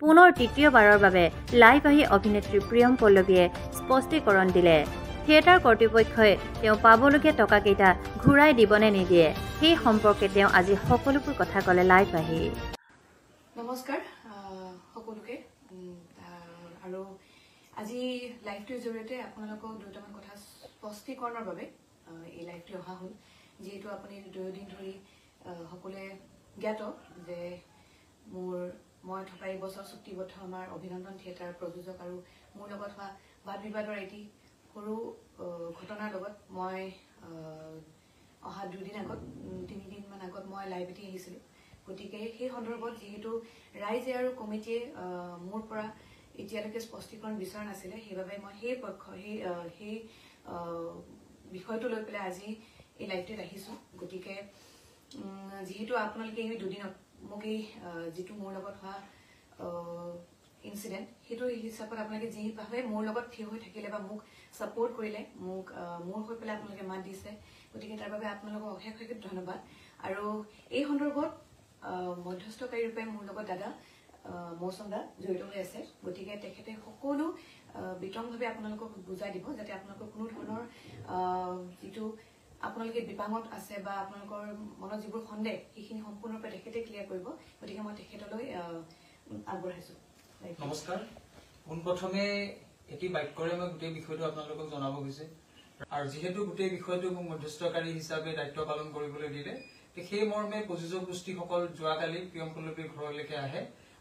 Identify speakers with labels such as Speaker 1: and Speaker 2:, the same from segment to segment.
Speaker 1: পুনৰ তৃতীয়বাৰৰ বাবে লাইভ আহি অভিনেত্ৰী প্ৰিয়ম পল্লৱীয়ে স্পষ্টীকৰণ দিলে। থিয়েটাৰ কৰ্তৃপক্ষই তেওঁ পাবলগীয়া টকাকেইটা ঘূৰাই দিবনে নিদিয়ে সেই সম্পৰ্কে তেওঁ আজি সকলোবোৰ কথা ক'লে লাইভ আহি।
Speaker 2: নমস্কাৰ সকলোকে আৰু আজি লাইভটোৰ জৰিয়তে আপোনালোকক দুটামান কথা স্পষ্টীকৰণৰ বাবে এই লাইভটো অহা হ'ল। যিহেতু আপুনি 2 দিন ধৰি সকলোৱে জ্ঞাত যে মই থকা এই বছৰ চুক্তিবদ্ধ আমাৰ অভিনন্দন থিয়েটাৰ প্ৰযোজক আৰু মোৰ লগত হোৱা বাদ বিবাদৰ এটি সৰু ঘটনাৰ লগত মই অহা 2 দিন আগত 3 দিনমান আগত মই লাইভ এটি আহিছিলোঁ। গতিকে সেই সন্দৰ্ভত যিহেতু ৰাইজে আৰু কমিটিয়ে মোৰ পৰা এতিয়ালৈকে স্পষ্টীকৰণ বিচৰা নাছিলে, সেইবাবে মই সেই বিষয়টো লৈ পেলাই আজি এই লাইভটোত আহিছোঁ। গতিকে যিহেতু আপোনালোকে এই 2 দিনত মোক এই যিটো মোৰ লগত হোৱা ইনচিডেণ্ট সেইটো হিচাপত আপোনালোকে যিভাৱে মোৰ লগত থিয় হৈ থাকিলে বা মোক ছাপোৰ্ট কৰিলে, মোৰ হৈ পেলাই আপোনালোকে মাত দিছে, গতিকে তাৰ বাবে আপোনালোকক অশেষ ধন্যবাদ। আৰু এই সন্দৰ্ভত মধ্যস্থকাৰী ৰূপে মোৰ লগত দাদা মৌচম দা জড়িত হৈ আছে। গতিকে তেখেতে সকলো বিতংভাৱে আপোনালোকক বুজাই দিব, যাতে আপোনালোকৰ কোনো ধৰণৰ যিটো আপোনালোকে বিপাঙত আছে বা আপোনালোকৰ মনত যিবোৰ সন্দেহ সেইখিনি সম্পূৰ্ণৰূপে তেখেতে ক্লিয়াৰ কৰিব। গতিকে মই তেখেতলৈ আগবঢ়াইছোঁ।
Speaker 3: নমস্কাৰ। পোনপ্ৰথমে এটি বাক্যৰে মই গোটেই বিষয়টো আপোনালোকক জনাব গৈছে, আৰু যিহেতু গোটেই বিষয়টো মোক মধ্যস্থকাৰী হিচাপে দায়িত্ব পালন কৰিবলৈ দিলে, সেই মৰ্মে প্ৰযোজক গোষ্ঠীসকল যোৱাকালি প্ৰিয়ম পল্লৱীৰ ঘৰলৈকে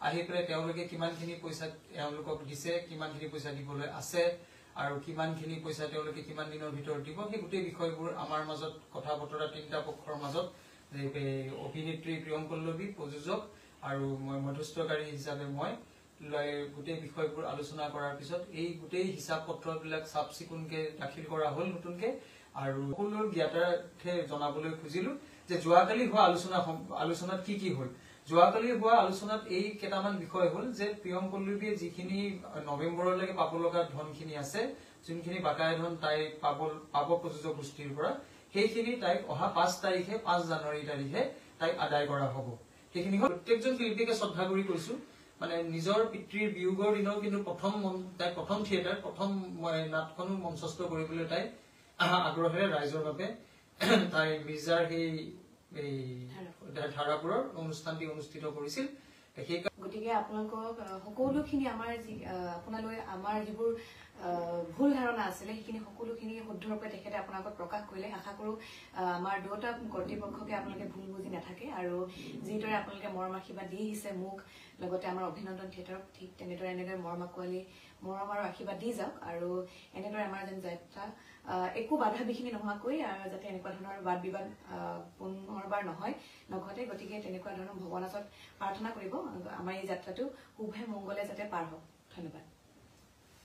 Speaker 3: আহি পেলাই তেওঁলোকে কিমানখিনি পইচা তেওঁলোকক দিছে, কিমানখিনি পইচা দিবলৈ আছে আৰু কিমানখিনি পইচা তেওঁলোকে কিমান দিনৰ ভিতৰত দিব, সেই গোটেই বিষয়বোৰ আমাৰ মাজত কথা বতৰা 3টা পক্ষৰ মাজত অভিনেত্ৰী প্ৰিয়ম পল্লৱী, প্ৰযোজক আৰু মই মধ্যস্থকাৰী হিচাপে মই গোটেই বিষয়বোৰ আলোচনা কৰাৰ পিছত এই গোটেই হিচাপ পত্ৰবিলাক চাফ চিকুণকে দাখিল কৰা হ'ল নতুনকে। আৰু সকলোৰ জ্ঞাতাৰ্থে জনাবলৈ খুজিলো যে যোৱাকালি হোৱা আলোচনাত কি হ'ল। যোৱাকালি হোৱা আলোচনাত এই কেইটামান বিষয় হ'ল যে প্ৰিয়ম পল্লৱীয়ে যিখিনি নৱেম্বৰলৈকে পাব লগা ধনখিনি আছে, যোনখিনি বাকায়া ধন তাই পাব প্ৰযোজক গোষ্ঠীৰ পৰা, সেইখিনি তাইক অহা 5 জানুৱাৰী তাৰিখে তাইক আদায় কৰা হ'ব। সেইখিনি হ'ল প্ৰত্যেকজন শিল্পীকে শ্ৰদ্ধা কৰি কৈছো, মানে নিজৰ পিতৃৰ বিয়োগৰ দিনাও কিন্তু তাই প্ৰথম থিয়েটাৰ প্ৰথম নাটখনো মঞ্চস্থ কৰিবলৈ তাই আগ্ৰহেৰে ৰাইজৰ বাবে তাই মিৰ্জাৰ সেই ধাৰাপুৰৰ অনুষ্ঠানটি অনুষ্ঠিত কৰিছিল।
Speaker 2: গতিকে আপোনালোকক সকলোখিনি আপোনালৈ আমাৰ যিবোৰ ভুল ধাৰণা আছিলে সেইখিনি সকলোখিনি শুদ্ধৰূপে তেখেতে আপোনালোকক প্ৰকাশ কৰিলে। আশা কৰো আমাৰ দুয়োটা কৰ্তৃপক্ষকে আপোনালোকে ভুল বুজি নাথাকে, আৰু যিদৰে আপোনালোকে মৰম আশীৰ্বাদ দি আহিছে মোক লগতে আমাৰ অভিনন্দন থিয়েটাৰক, ঠিক এনেদৰে মৰম আঁকোৱালি মৰম আৰু আশীৰ্বাদ দি যাওক। আৰু এনেদৰে আমাৰ যেন যাত্ৰা একো বাধা বিঘিনি নোহোৱাকৈ যাতে এনেকুৱা ধৰণৰ বাদ বিবাদ পুনৰবাৰ নঘটে। গতিকে তেনেকুৱা ধৰণৰ ভগৱানৰ ওচৰত প্ৰাৰ্থনা কৰিব আমাৰ এই যাত্ৰাটো শুভে মংগলে যাতে পাৰ হওক। ধন্যবাদ।